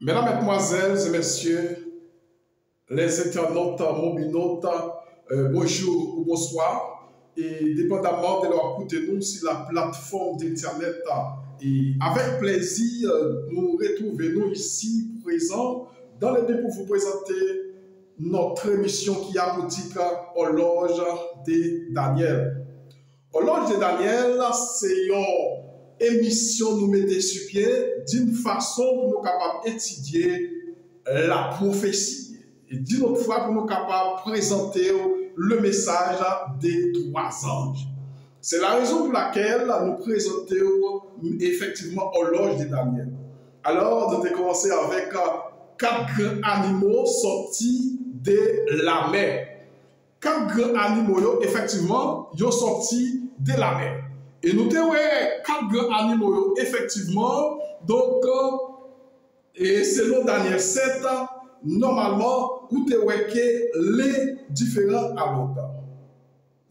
Mesdames, Mesdemoiselles et Messieurs, les internautes, mobinautes, bonjour ou bonsoir. Et dépendamment de leur écoute, nous sur la plateforme d'Internet. Et avec plaisir, nous retrouvons ici présents dans le but pour vous présenter notre émission qui a pour titre Horloge de Daniel. Horloge de Daniel, c'est une émission nous mettez sur pied d'une façon pour nous capables d'étudier la prophétie et d'une autre fois pour nous capables de présenter le message des trois anges. C'est la raison pour laquelle nous présentons effectivement Horloge de Daniel. Alors, nous avons commencé avec 4 grands animaux sortis de la mer. 4 grands animaux, effectivement, ils sont sortis de la mer. Et nous avons 4 grands animaux, effectivement. Donc, et selon Daniel 7, normalement, vous avez que les différents à l'autre.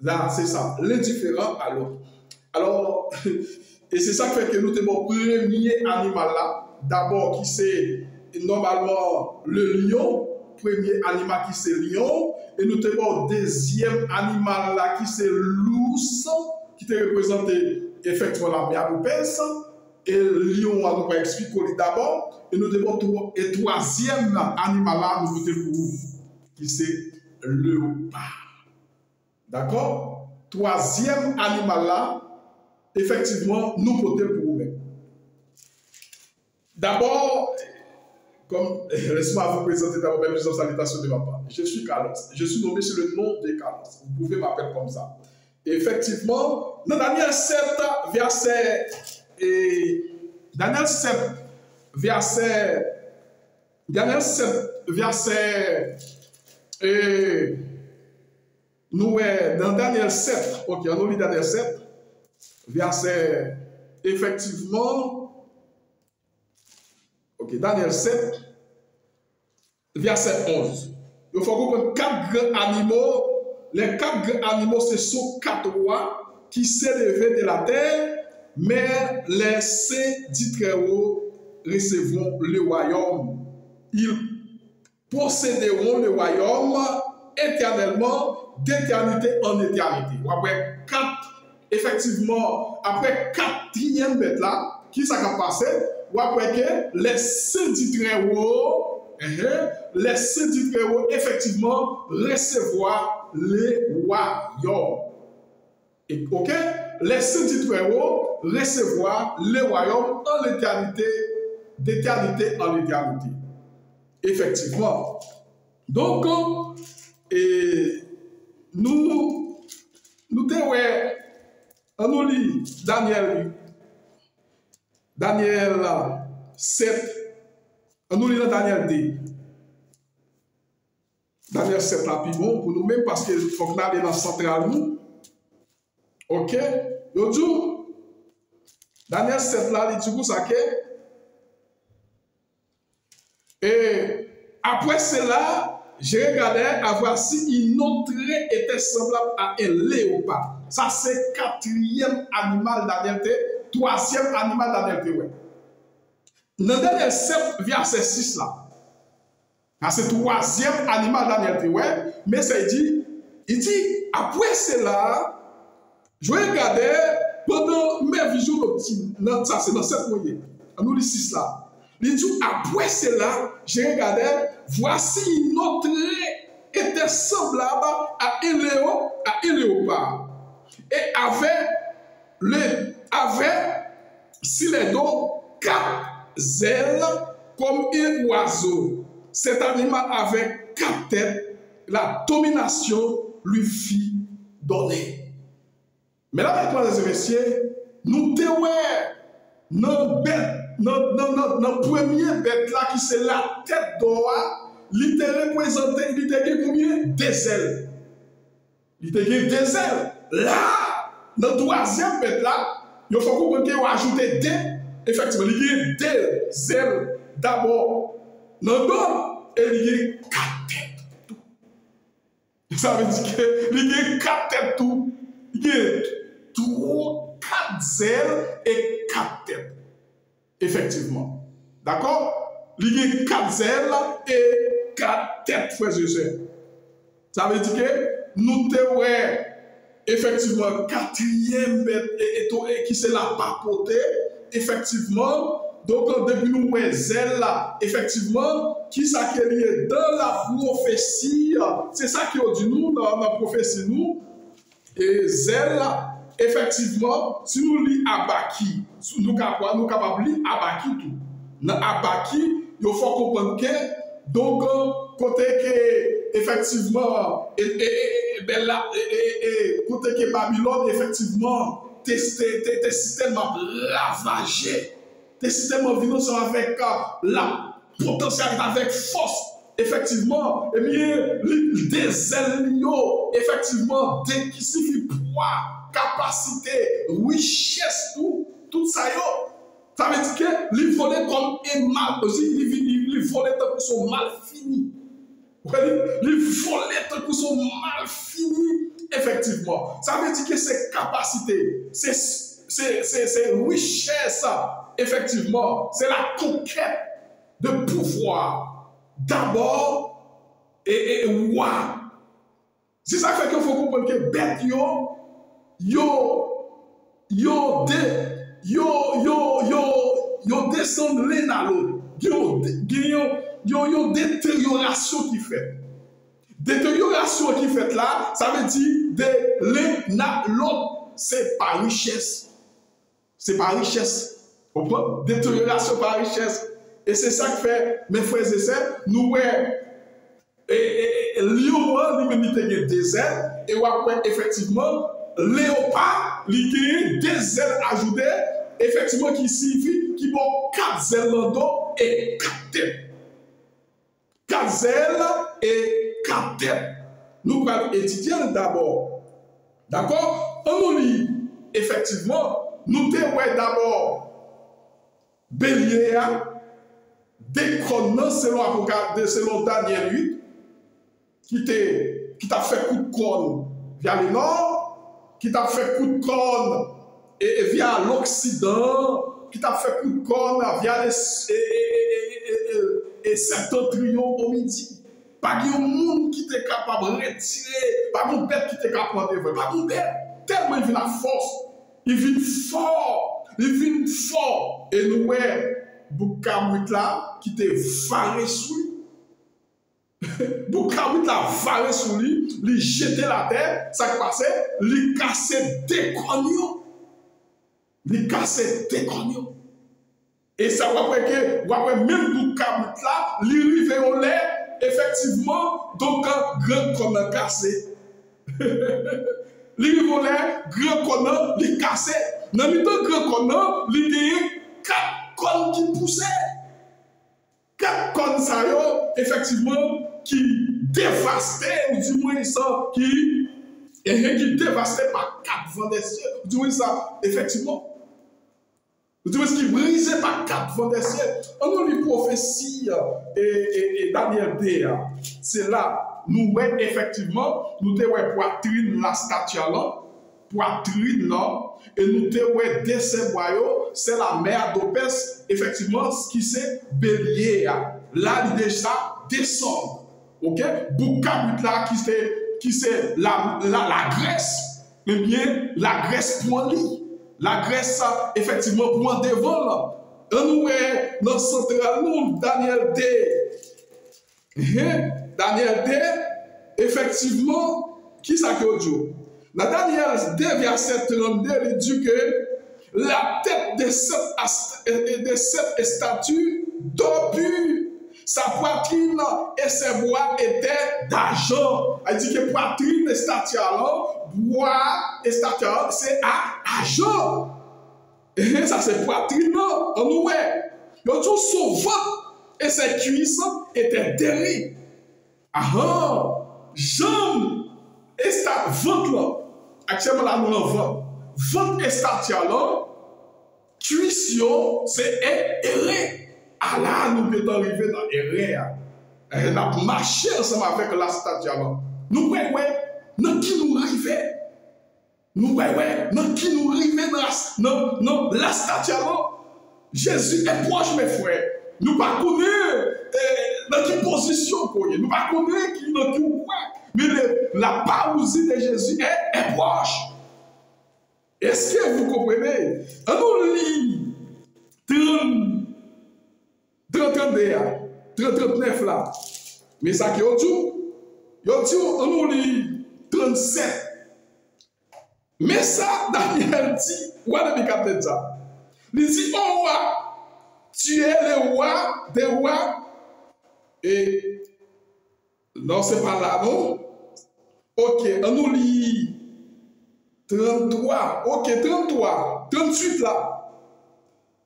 Là, c'est ça, les différents à l'autre. Alors, et c'est ça qui fait que nous avons le premier animal là, d'abord qui c'est normalement le lion, premier animal qui c'est lion, et nous avons le deuxième animal là qui c'est l'ours, qui te représenté effectivement la miaroupesse, et le lion, nous va expliquer d'abord, et nous avons le troisième animal là, nous avons pour qui c'est le léopard. D'accord? Troisième animal là, effectivement, nous potons pour vous-même. D'abord, comme laissez-moi vous présenter d'abord mes plusieurs salutations de ma part. Je suis Carlos. Je suis nommé sur le nom de Carlos. Vous pouvez m'appeler comme ça. Et effectivement, dans Daniel 7, verset. Daniel 7, verset. Nous sommes dans Daniel 7. Ok, on lit Daniel 7, verset. Effectivement. Ok, Daniel 7, verset 11. Il faut comprendre 4 grands animaux. Les 4 grands animaux, ce sont 4 rois qui s'élèvent de la terre, mais les saints du Très-Haut recevront le royaume. Ils posséderont le royaume éternellement, d'éternité en éternité. Après 4, effectivement, après 4e bête là, qui s'est passé, ou après que les saints du Très-Haut, effectivement, recevoir les royaumes. Et, ok? Les saints du Très-Haut recevoir les royaumes en l'éternité, d'éternité en éternité. Effectivement. Donc, et nous on lit Daniel 7, on nous lit dans Daniel 2. Daniel 7 là, puis bon pour nous-mêmes parce qu'il faut qu'on aille dans le central nous. Ok? Yo dit, Daniel 7 là, il dit pour ça que. Et après cela, j'ai regardé à voir si une autre était semblable à un léopard. Ça, c'est 4e animal Daniel T, 3e animal Daniel T. Ouais. Dans Daniel 7, verset 6 là, c'est 3e animal Daniel T. Ouais. Mais ça il dit, après cela, je regardais pendant mes visions nocturnes. Ça, c'est dans 7 moyens. On nous lit 6 là. Il dit, après cela, j'ai regardé, voici une autre était semblable à un léopard. Et avait sur les dos 4 ailes comme un oiseau. Cet animal avait 4 têtes. La domination lui fit donner. Mais là, mesdames et messieurs, nous devons dans le premier bête là qui c'est la tête d'or, il était représenté, il était combien? 2 ailes. Il était 2 ailes. Là, dans le 3e bête là, il faut comprendre qu'il a ajouté 2. Effectivement, il y a 2 ailes d'abord dans le dos et il y a 4 têtes. Ça veut dire qu'il y a 4 têtes tout. Il y a 4 ailes et 4 têtes. Effectivement. D'accord? il y a 4 ailes et 4 têtes, frères et sœurs. Ça veut dire que nous avons effectivement quatrième bête qui c'est la papauté, effectivement. Donc, depuis nous avons zèle là, effectivement, qui ça qui est lié dans la prophétie, c'est ça qui est dit nous dans la prophétie nous, et zèle là, effectivement, si nous lisons Abaki, nous sommes capables de lire Abaki tout. Dans Abaki, il faut comprendre que, donc, côté que, effectivement, côté que Babylone, effectivement, tes systèmes ravagés, tes systèmes vivent avec la potentialité, avec force, effectivement, et bien, des ailes, effectivement, qui signifient poids, capacité, richesse, tout ça, ça veut dire que les volets comme un mal, aussi, les volets comme sont mal finis. Les volets comme sont mal finis, effectivement. Ça veut dire que ces capacités, ces richesses, effectivement, c'est la conquête de pouvoir. D'abord, et roi. C'est ça fait qu'il faut comprendre que bête yo descend l'un à l'autre. Yo détérioration qui fait. Détérioration qui fait là, ça veut dire de l'un à l'autre. C'est pas richesse. C'est pas richesse. Vous comprenez? Détérioration par richesse. Et c'est ça que fait, mes frères et sœurs, nous, lion, lui-même, il a des ailes, et effectivement, léopard, il a des ailes ajoutées, effectivement, qui signifie qu'il y a 4 ailes dans le dos et 4 têtes. 4 ailes et 4 têtes. Nous allons étudier d'abord. D'accord? On nous lit, effectivement, nous devons d'abord bélier, décroître selon Daniel 8, qui t'a fait coup de corne via le nord, qui t'a fait coup de corne via l'Occident, qui t'a fait coup de corne via les septentrions au midi. Pas de monde qui était capable de retirer, pas de bête qui était capable de pas de bête. Tellement il vient à force, il vient fort, et nous, Boukamwit là, qui était varé sous lui. Boukamwit là, varé sous lui, lui jeté la terre, ça qui passait, lui cassait des cognons. Lui cassait des cognons. Et ça va que, même Boukamwit là, lui rivé au lait, effectivement, donc un grand conne cassé. Lui rivé au lait, grand conne, lui cassé. Dans le temps grand conne, lui gagne 4 connes qui poussaient. 4 connes, ça y est, effectivement, qui dévastaient, ou du moins ça, qui dévastaient par 4 vents des cieux. Du moins ça, effectivement. Du moins ce qui brisait par 4 vents des cieux. On nous lit prophétie et Daniel D. C'est là, nous voyons effectivement, nous devons poitrine la statue là, poitrine là, et nous devons descendre, c'est la mère d'Opès, effectivement, ce qui c'est bélier. Là, il déjà descend. Ok? Boukamut là, qui c'est la Grèce, mais bien la Grèce pour lui. La Grèce, effectivement, pour devant là. Et nous, dans le central, nous, Daniel D. Daniel D, effectivement, qui ça qui est Dieu? Dans Daniel 2, verset 32, il dit que la tête de cette statue d'or pur, sa poitrine et ses bois étaient d'argent. Il dit que poitrine de statue, bois et statue, c'est argent. Et ça, c'est poitrine, on nous voit. Il y a tout son ventre et ses cuisses étaient derrière. Jambes et ventre là. Actuellement, là, nous avons ventre. Ventre et statue là, cuisse, c'est erré. Ah là, nous devons arriver dans erré. On a marché ensemble avec la statue là. Nous voyons, dans qui nous arrivons. Nous voyons, dans qui nous arrivons dans la statue là. Jésus est proche, mes frères. Nous ne connaissons pas dans quelle position nous ne connaissons pas dans quel point. Mais la parousie de Jésus est proche. Est-ce que vous comprenez? On nous lit 39 là. Mais ça qui est on nous lit 37. Mais ça, Daniel dit, ouais, le capitaine ça. Il dit, oh roi, tu es le roi des rois. Et non, c'est pas là, non? Ok, on nous lit 33. Ok, 33. 38 là.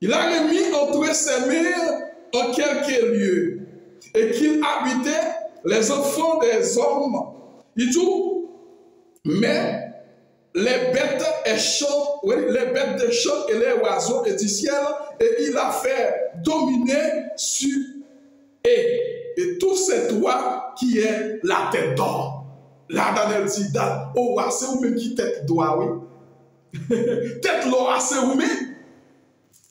Il a remis entre ses mains en quelques lieux et qu'il habitait les enfants des hommes. Il dit, mais les bêtes de champ et les oiseaux et du ciel, et il a fait dominer sur et tout c'est toi qui est la tête d'or. Là, Daniel dit, oh, c'est vous-même qui tête d'or, oui. Tête d'or, c'est vous-même.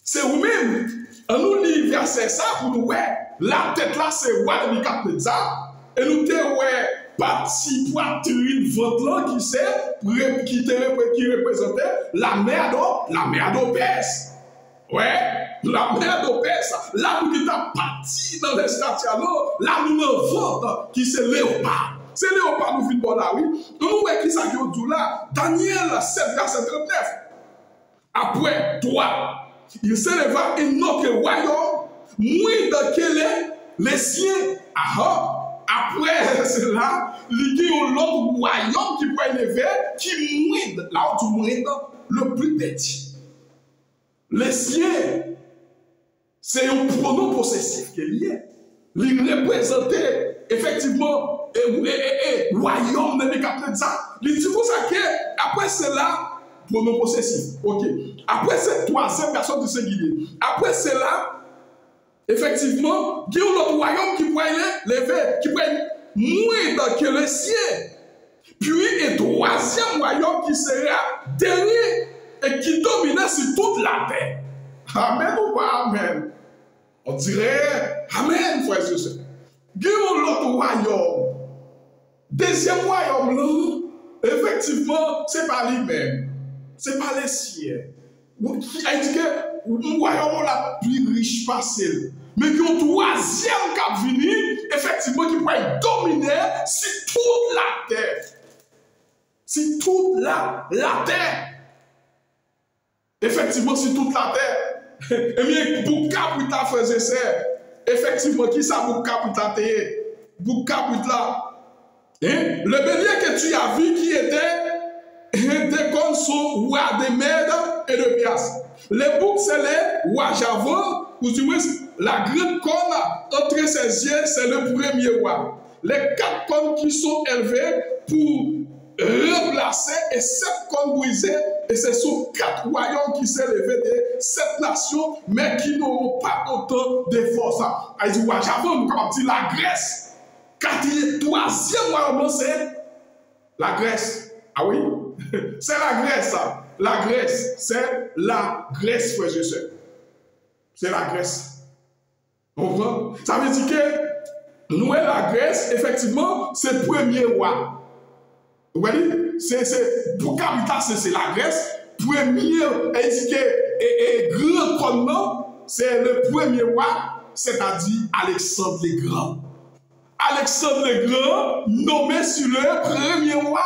C'est vous-même. On nous lit verset ça pour nous, ouais, la tête là, c'est roi de Nebuchadnezzar. Et nous te ouais, parti poitrine, ventre là, qui représentait la mer d'Opès. Ouais, la mer d'Opès. Là, nous qui sommes partis dans les statues là, nous avons ventre qui c'est léopard. C'est léopard nous finissons là, oui. Nous voyons qui ça qui est là. Daniel 7, verset 39. Après toi, il s'éleva un autre royaume, moins dans quel est les siens. Après cela, il y a l'autre royaume qui peut élever, qui mouille, là où tu mouilles, le plus petit. Les siens, c'est un pronom possessif qu'il y a. Il représentait effectivement le royaume de Nebuchadnezzar. Il dit pour ça qu'après cela, pronom possessif. Ok. Après cette troisième personne du singulier. Après cela, effectivement, il y a un autre royaume qui pourrait lever, qui pourrait moins que le ciel. Puis, un troisième royaume qui sera dernier et qui dominera sur toute la terre. Amen ou pas Amen? On dirait Amen, frères et sœurs. Il y a un autre royaume. Deuxième royaume, là, effectivement, ce n'est pas lui-même. Ce n'est pas les ciel. Il dit que le royaume la plus riche passé. Mais qu'il y a un troisième qui a venu, effectivement, qui pourrait dominer sur toute la terre. Sur toute la terre. Effectivement, sur toute la terre. Et bien, pour capital, frères et sœurs, effectivement, qui ça pour capital? Pour capital. Le bélier que tu as vu qui était comme son roi de Mède et de Pias. Les boucs, c'est les rois Javon, ou du moins, la grande corne entre ses yeux, c'est le premier roi. Les 4 cornes qui sont élevées pour remplacer et 7 cornes brisées, et ce sont 4 royaumes qui s'est élevés de 7 nations, mais qui n'auront pas autant de force. Il dit, roi Javon, comme dit la Grèce. 3e royaume, c'est la Grèce. Ah oui? C'est la Grèce, ça. La Grèce, c'est la Grèce, frères et sœurs. C'est la Grèce. Vous comprenez? Ça veut dire que nous, la Grèce, effectivement, c'est le premier roi. Vous voyez? Pour capital, c'est la Grèce. Premier, elle dit que grand commandement, c'est le premier roi, c'est-à-dire Alexandre le Grand. Alexandre le Grand, nommé sur le premier roi.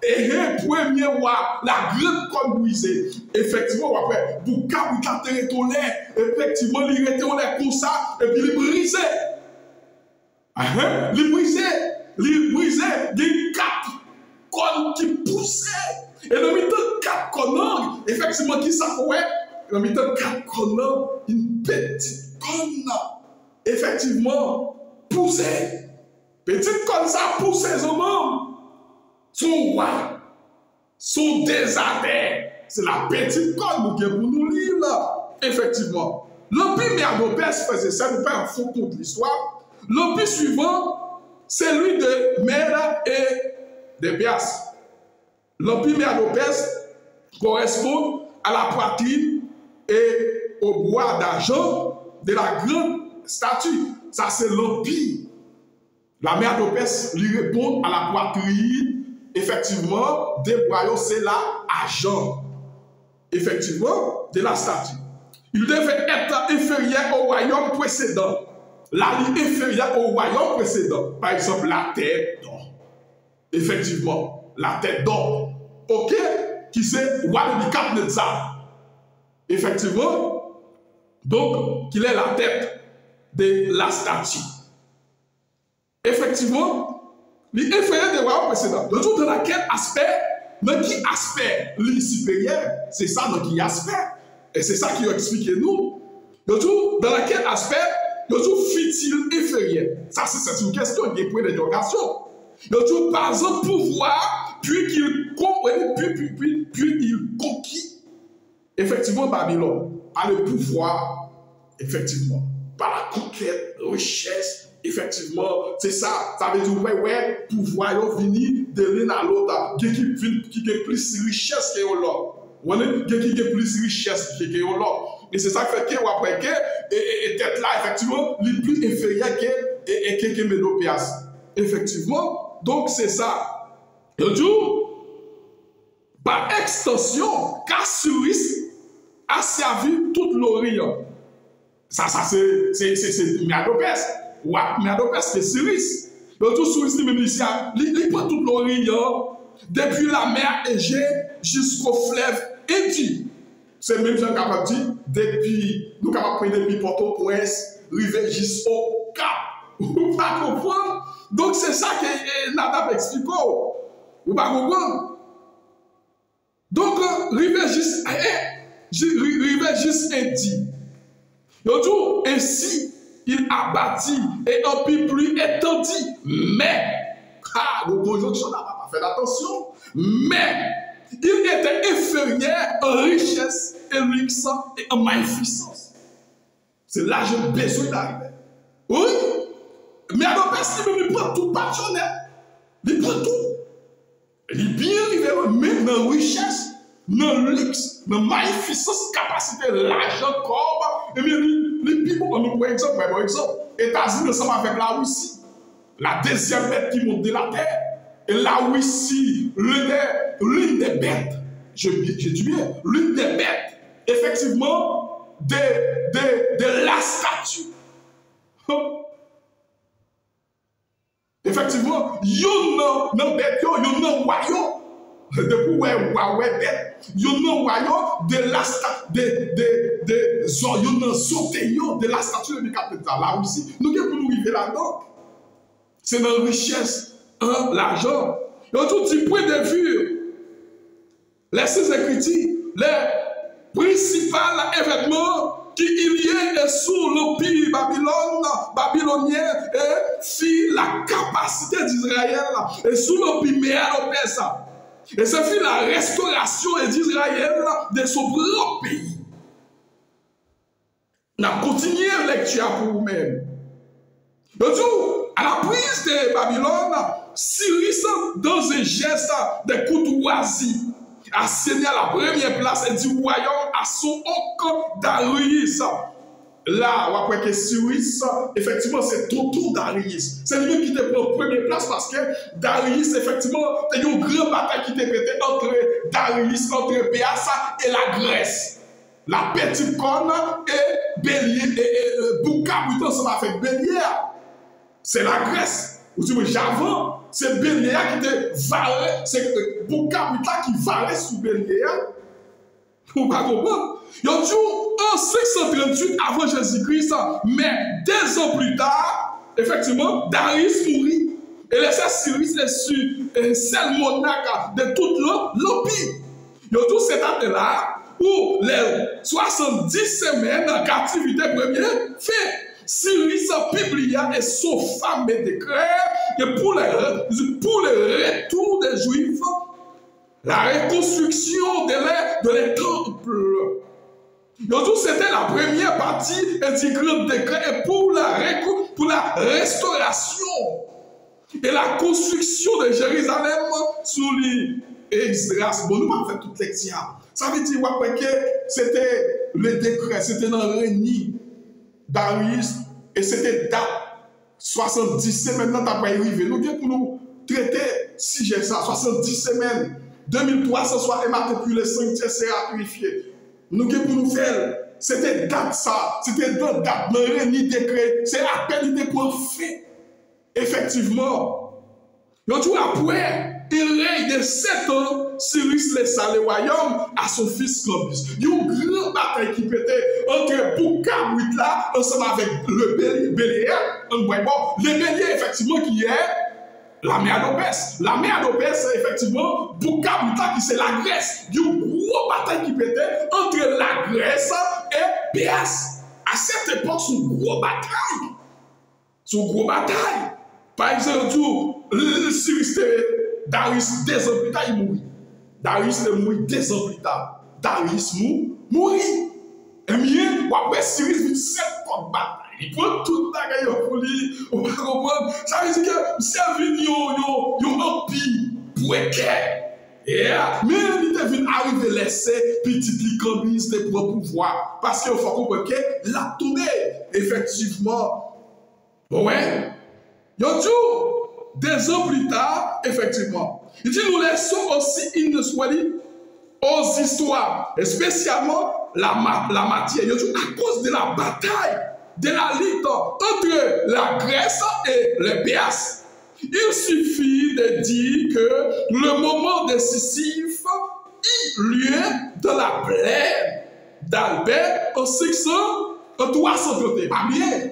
Et le premier roi, la grande corne brisée. Effectivement, après, pour capital territorial, effectivement, il était comme ça, et puis il brisait. Il brisait des 4 cornes qui poussaient. Et dans le temps 4 cornes, effectivement, qui s'appelait, dans le temps 4 cornes, une petite corne, effectivement, poussait. Petite corne, ça poussait aux membres. Son roi, son désarrêt, c'est la petite corne pour nous lire là. Effectivement. L'empire Merdopès faisait ça, nous pas un faux compte de l'histoire. L'empire suivant, c'est celui de Mède et de Pias. L'empire Merdopès correspond à la poitrine et au bois d'argent de la grande statue. Ça, c'est l'empire. La mère d'Opès lui répond à la poitrine. Effectivement, des royaumes, c'est l'argent. Effectivement, de la statue. Il devait être inférieur au royaume précédent. La ligne inférieure au royaume précédent. Par exemple, la tête d'or. Effectivement, la tête d'or. Ok? Qui c'est roi de Nebuchadnezzar. Effectivement, donc, qu'il est la tête de la statue. Effectivement, l'inférieur des royaumes précédents. De tout dans quel aspect, dans qui aspect le supérieur, c'est ça dans qui aspect. Et c'est ça qui a expliqué nous. De tout dans quel aspect, de tout fit-il inférieur. Ça, c'est une question qui est point d'interrogation. De tout par un pouvoir, puis qu'il conquit effectivement Babylone. Par le pouvoir, effectivement. Par la conquête, richesse, effectivement, c'est ça. Ça veut dire, ouais, pouvoir, ils viennent de l'un à l'autre. Qui a plus de richesse que l'autre. Qui a plus de richesse que l'autre. Et c'est ça qui fait que, après, et tête là, effectivement, le plus inférieur que Médopéas. Effectivement, donc c'est ça. Et du par extension, Cassius a servi tout l'Orient. Ça c'est Médopès. Ouais, Médopès, c'est Cyrus. Donc tout Cyrus, même ici, il prend tout l'Orient, depuis la mer Égée jusqu'au fleuve Indie. C'est même Jean capable de dire, depuis, nous capables de prendre depuis Port-au-Prince, river jusqu'au Cap. Vous pas comprendre? Donc c'est ça que Nadab explique. Vous pas comprendre? Donc, river juste Indie. Donc, ainsi, il a bâti et un peu plus étendu. Mais, le conjonction n'a pas fait attention. Mais, il était inférieur en richesse, en luxe et en magnificence. C'est là que j'ai besoin d'arriver. Oui, mais alors, il prend tout passionnaire. Il prend tout. Il est bien arrivé, mais dans la richesse, dans le luxe, dans la magnificence, capacité, l'argent, corps, et bien, les people, par exemple, États-Unis ensemble avec la Russie, la deuxième bête qui monte de la terre, et la Russie, l'une des bêtes, je dis bien, l'une des bêtes, effectivement, de la statue. Effectivement, yon nan bête yo, yon nan royaume. Depuis ouais bête, yon nan royaume de la yon nan sauté yo de la statue de Nebuchadnezzar. Là aussi, nous pour nous vivre là-dedans. C'est dans la richesse, l'argent. Donc tout du point de vue, les six écritures, les principaux événements qui il y est sous l'empire babylonien et fit la capacité d'Israël et sous l'empire Médo-Perse. Et ce fit la restauration d'Israël de son propre pays. On a continué la lecture pour vous-même. Donc, à la prise de Babylone, Cyrus, dans un geste de courtoisie, a signé à la première place et dit royaume à son oncle Darius. Là, on voit que Cyrus, effectivement, c'est Tonton Darius. C'est lui qui était en première place parce que Darius, effectivement, il y a une grande bataille qui était faite entre Darius, entre Béassa et la Grèce. La petite corne et Bélier, et Boukabuit ensemble avec Bélier. C'est la Grèce. Ou si vous Javan, c'est Bélier qui était varé, c'est Boukabuita qui varait sous Bélier. Vous ne comprenez pas? Il y a toujours en 538 avant Jésus-Christ, mais 2 ans plus tard, effectivement, Darius mourit. Et laissé Cyrus est seul monarque de toute l'empire. Il y a toujours cette année-là où les 70 semaines en captivité première fait. Cyrus publia et son femme décrète que pour le retour des Juifs, la reconstruction de les temples. Donc, c'était la première partie intégrée du décret et pour la restauration et la construction de Jérusalem sous l'Israël. Bon, nous avons fait toute lecture. Ça veut dire que c'était le décret, c'était dans le règne Darius et c'était date 70 semaines dans ta arrivé. Nous avons pour nous traiter si j'ai ça, 70 semaines, 2300 soit immatriculé, sanctifié, sera purifié. Nous avons pour nous faire, c'était date ça, c'était date, ni décret, c'est à peine de point fait. Effectivement, donc après, il règne de 7 ans, Cyrus laissa le royaume à son fils Clovis. Il y a une grande bataille qui pétait entre Boukabouit là, ensemble avec le bélier. Bon, le bélier, effectivement, qui est la mer d'Opès. La mer d'Opès, c'est effectivement Boukabouit là, qui c'est la Grèce. Il y a une grosse bataille qui pétait entre la Grèce et Béas. À cette époque, c'est une grosse bataille. C'est une grosse bataille. Par exemple, Cyrus Darius, 2 ans plus tard, il mourit. Darius est mort 2 ans plus tard. Darius mourit. Et bien, après Cyrus vit 7 ans de bataille. Il prend tout le bagage pour lui. On va comprendre. Ça veut dire que c'est un empire pour équerre. Mais il est venu arriver à laisser petit Clovis de pouvoir. Parce qu'il faut comprendre que la tournée, effectivement, ouais. Yonjou, 2 ans plus tard, effectivement, il dit nous laissons aussi une soirée aux histoires, et spécialement la matière. Yonjou, à cause de la bataille, de la lutte entre la Grèce et le Béas, il suffit de dire que le moment décisif eut lieu dans la plaine d'Albert en 331. Pas bien.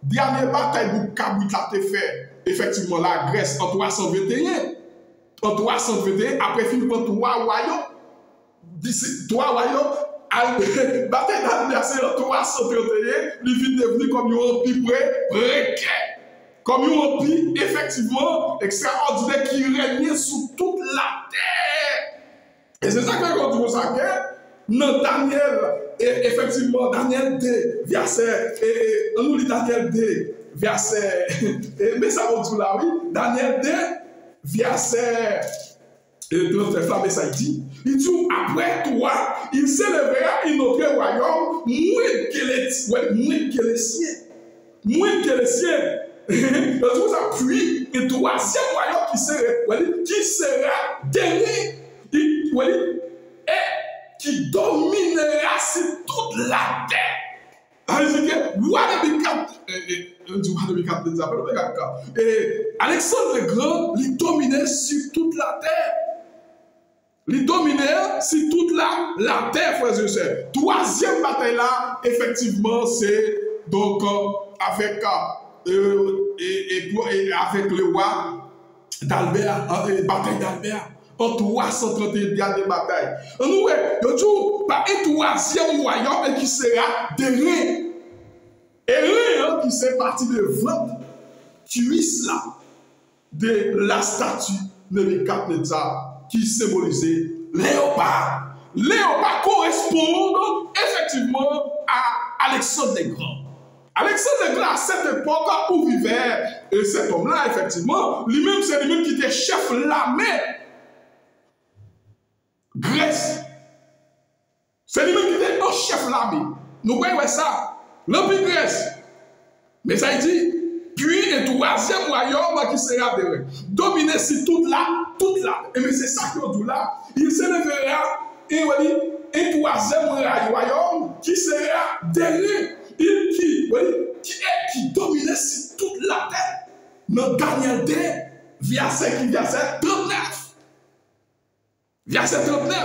Dernière bataille pour Kabouit a été fait, effectivement, la Grèce en 321. En 321, après finalement 3 royaumes. 3 royaumes, bataille d'Albert, c'est en 331, il vit devenu comme un empire précaire. Comme un empire, effectivement, extraordinaire qui régnait sur toute la terre. Et c'est ça que nous avons dit, dans Daniel, et effectivement, Daniel 2, verset, et on nous lit Daniel 2, verset, mais ça va tout là, oui, Daniel 2, verset 39, mais ça dit, il dit, après toi, il s'élèvera un autre royaume, moins que les siens. Moins que les siens. Puis, un 3e royaume qui sera dernier. Et qui dominera sur toute la terre. Alexandre le Grand, il dominait sur toute la terre. Il dominait sur toute la terre, frères et sœurs. 3e bataille là, effectivement, c'est donc avec le roi d'Albert, bataille d'Albert. En 331 dernières batailles. Nous, toujours par un 3e royaume qui sera derrière. Et rien qui fait partie de 20 cuisses là de la statue de Nebuchadnezzar qui symbolisait léopard. Léopard correspond effectivement à Alexandre le Grand. Alexandre le Grand, à cette époque où vivait cet homme-là, effectivement, lui-même, c'est lui-même qui était chef de l'armée. Grèce. C'est lui-même qui était un chef de l'armée. Nous voyons ça. L'Empire Grèce. Mais ça dit, puis un 3e royaume qui sera dominé sur toute la. Et mais c'est ça qu'on dit là. Il s'élèvera un 3e royaume qui sera derrière. Qui dominait sur toute la terre. Dans Daniel 2, verset 39. Verset 39.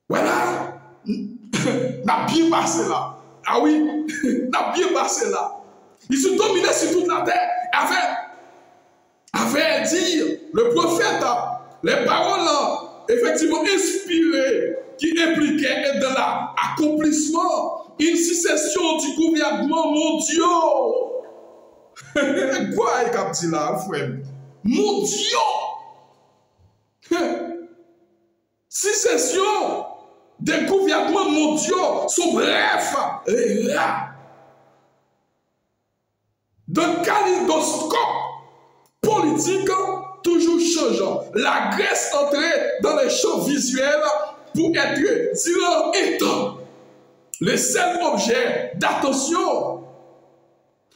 Voilà. N'a bien passé là. Ah oui, n'a bien passé là. Il se dominait sur toute la terre. Avait dit le prophète, les paroles effectivement inspirées qui impliquaient dans l'accomplissement, une succession du gouvernement mondial. Quoi est-ce qu'il là, frère? Mondial. Succession des gouvernements mondiaux sont brefs et là. Dans kaléidoscope politique toujours changeant, la Grèce entrait dans les champs visuels pour être durant un temps le seul objet d'attention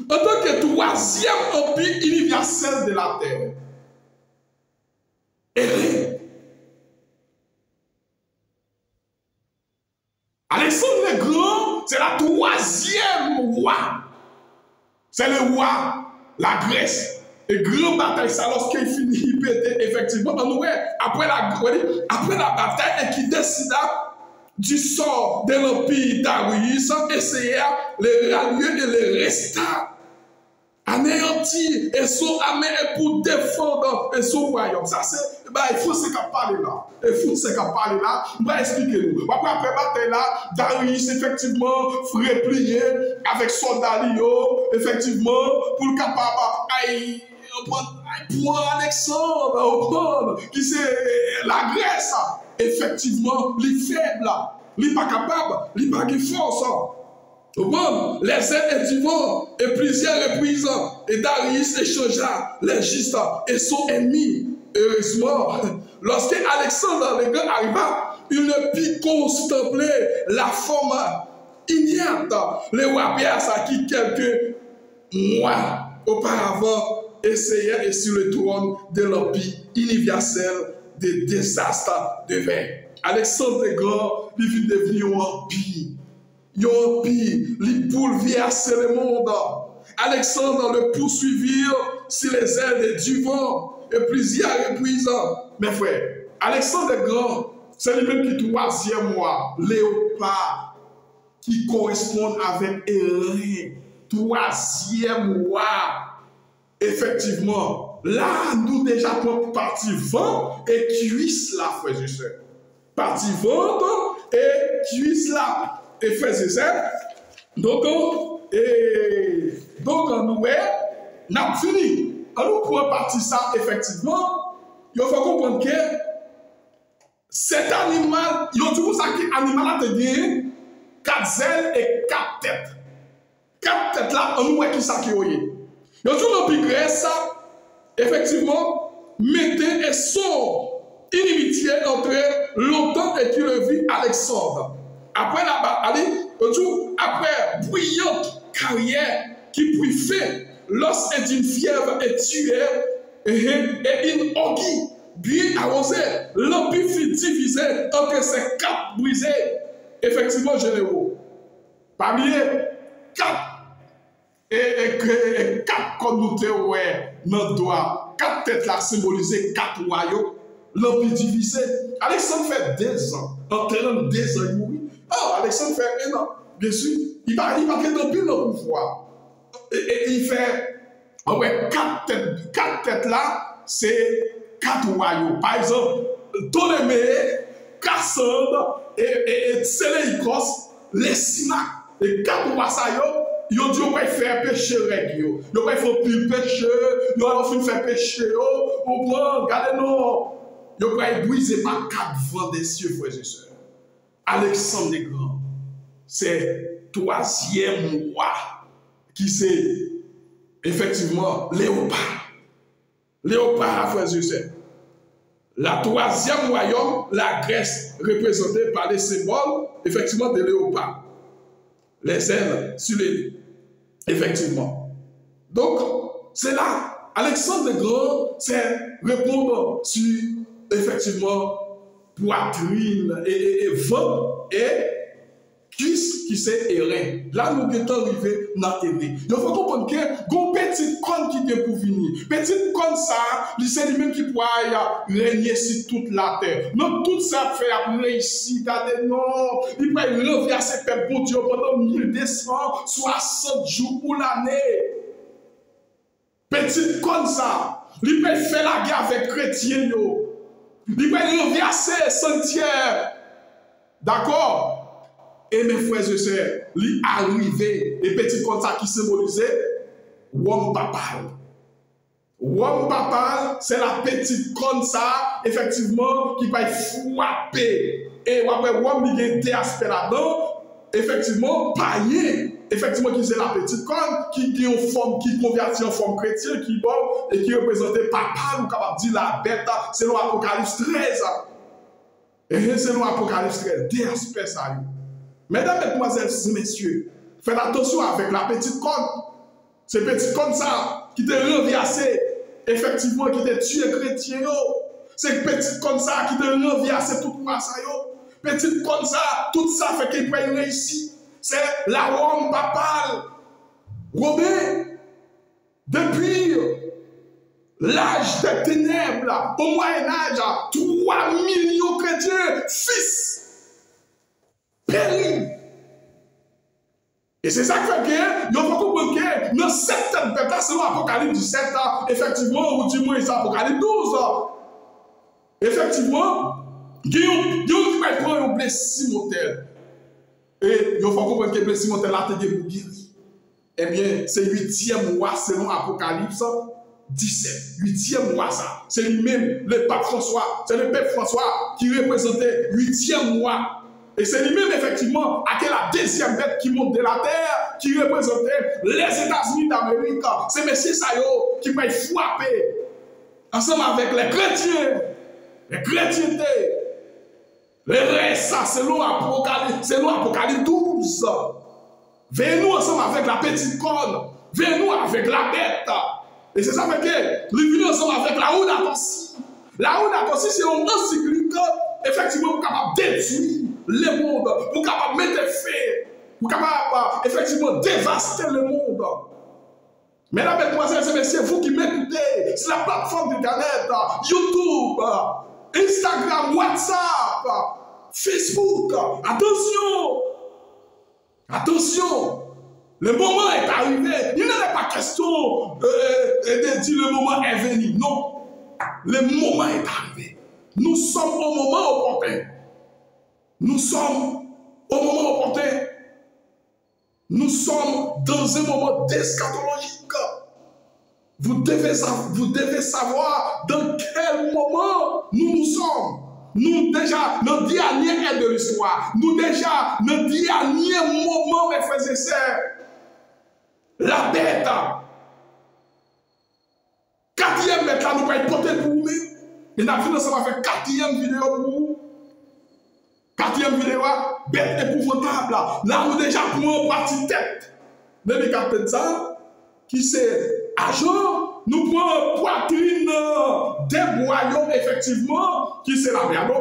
En tant que troisième empire universel de la terre. Et Alexandre le Grand, c'est la troisième roi. C'est le roi, la Grèce. Et grande bataille, ça, lorsqu'il finit, il pétait effectivement. Après la bataille, et qui décida du sort de l'empire Darius, essaya de rallier et le resta anéanti et son armée pour défendre son royaume. Ça, c'est, il faut se parler là. Il faut se parler là. On va expliquer nous. Après bataille là, Darius, effectivement, replié avec soldat effectivement, pour le capable, pour Alexandre, qui c'est la Grèce, effectivement, les faibles, les pas capables, les pas de force. Les ailes et du vent, et plusieurs reprises, et Darius échangea les gistes et son ennemi. Heureusement, lorsque Alexandre le Grand arriva, il ne put contempler la forme inerte, le roi Perse qui quelques mois auparavant essayait sur le trône de l'empire universel des désastres devint. Alexandre le Grand, il fut devenu un empire. Un empire, il bouleversait le monde. Alexandre le poursuivit sur les ailes du vent et plusieurs reprises. Mes frères, Alexandre le Grand, c'est lui-même qui troisième roi, léopard, qui correspond avec Hérin, troisième roi. Effectivement, là, nous déjà prenons partie vent et cuisse là, frères et sœurs. Partie vent et cuisse là, et frères et sœurs. Donc, nous avons fini. Alors, nous prenons partie ça, effectivement. Il faut comprendre que cet animal, il y a toujours ça qui animal a te 4 ailes et 4 têtes. 4 têtes là, on nous voit qui ça qui est. Il y a toujours l'empire grec, effectivement, mettait et sort inimitié entre longtemps et qui le vit Alexandre. Après la bataille, après brillante carrière qui prit fait lorsque d'une fièvre est tuée et une orgie bien arrosée, l'empire fut divisé entre ces 4 brisés, effectivement généraux. Parmi les 4 et 4 connotés dans le doigt, 4 têtes là symbolisées 4 royaumes, l'empire divisé. Alexandre fait 2 ans, en 32 ans, oui. Oh, Alexandre fait 1 an, bien sûr. Il va qu'il empire le pouvoir. Et il fait 4 têtes là, c'est 4 royaumes. Par exemple, Ptolémée, Cassandre et Séléikos, les Sinac, les 4 rois ça ils ont dit qu'on va faire péché avec eux. Ils vont faire pile péché, ils vont faire péché. Au grand, regardez-nous. Ils vont briser par 4 vents des cieux, frères et sœurs. Alexandre le Grand, c'est 3e roi qui c'est effectivement Léopard. Léopard, frères et sœurs. La 3e royaume, la Grèce, représentée par les symboles, effectivement, de Léopard. Les ailes sur les... Effectivement. Donc, c'est là, Alexandre le Grand, c'est répondre sur, effectivement, poitrine et ventre et cuisse qui c'est Hérin. Là, nous sommes arrivés dans Hérin. Il faut comprendre que une petite conne qui vient pour venir. Petite conne ça, c'est lui-même qui pourra régner sur toute la terre. Non, tout ça fait après ici, regardez, non. Il peut revenir à ses pères bon Dieu pendant 1260 jours pour l'année. Petite conne ça, il peut faire la guerre avec chrétiens. Il peut revenir à ses sentiers. D'accord? Et mes frères et sœurs, lui arrivé, et petit comme ça qui symbolisait Wom Papal. Wom Papal, c'est la petite comme ça, effectivement, qui va frapper. Et après, Wom, il y a des aspects là-dedans, effectivement, païen, effectivement, qui c'est la petite corne, qui est en forme, qui convertit en forme chrétienne, qui bon, et qui représentait Papal, ou capable de dire la bête, c'est l'Apocalypse 13. Et c'est l'Apocalypse 13, des aspects ça. Mesdames, Mesdemoiselles et Messieurs, faites attention avec la petite corne. C'est petit comme ça qui te renversé, effectivement, qui te tué chrétien. C'est petit comme ça qui te renversé tout ça. Petit comme ça, tout ça fait qu'il peut réussir. C'est la Rome papale. Romain, depuis l'âge des ténèbres, au Moyen-Âge, 3 millions de chrétiens, fils, péris. Et c'est ça qui fait que nous faut comprendre que dans certaines périodes, selon Apocalypse 17, effectivement, ou du moins Apocalypse 12, effectivement, il y a un qui va prendre un blessé mortel. Et il faut comprendre que le blessé mortel a été guéri. Eh bien, c'est 8e mois selon Apocalypse 17. 8e mois, ça. C'est lui-même, le pape François, c'est le pape François qui représentait 8e mois. Et c'est lui-même, effectivement, à la deuxième bête qui monte de la terre, qui représentait les États-Unis d'Amérique. C'est M. Sayo qui va frapper ensemble avec les chrétiens, les chrétientés. Le reste, ça, selon Apocalypse 12. Venez-nous ensemble avec la petite corne. Venez-nous avec la bête. Et c'est ça que nous venons ensemble avec la Laudato Si. La Laudato Si, c'est un encyclique, effectivement, pour capable détruire le monde, pour capable mettre feu, pour capable, effectivement, dévaster le monde. Mesdames, mesdemoiselles et messieurs, vous qui m'écoutez sur la plateforme d'Internet, YouTube, Instagram, WhatsApp, Facebook, attention! Attention, le moment est arrivé. Il n'est pas question de dire le moment est venu. Non, le moment est arrivé. Nous sommes au moment opportun. Nous sommes au moment opportun. Nous sommes dans un moment d'eschatologique. Vous devez savoir dans quel moment nous sommes. Nous déjà, notre dernier est de l'histoire. Nous déjà, notre dernier moment, mes frères et sœurs. La bête. 4e bête là, nous va être porté pour vous. Et nous avons ça va faire 4e vidéo pour vous. 4e vidéo, bête épouvantable. Là, nous déjà prenons partie tête. Depuis 4 ça, qui c'est agent. Nous prenons poitrine des boyaux, effectivement, qui c'est la merde.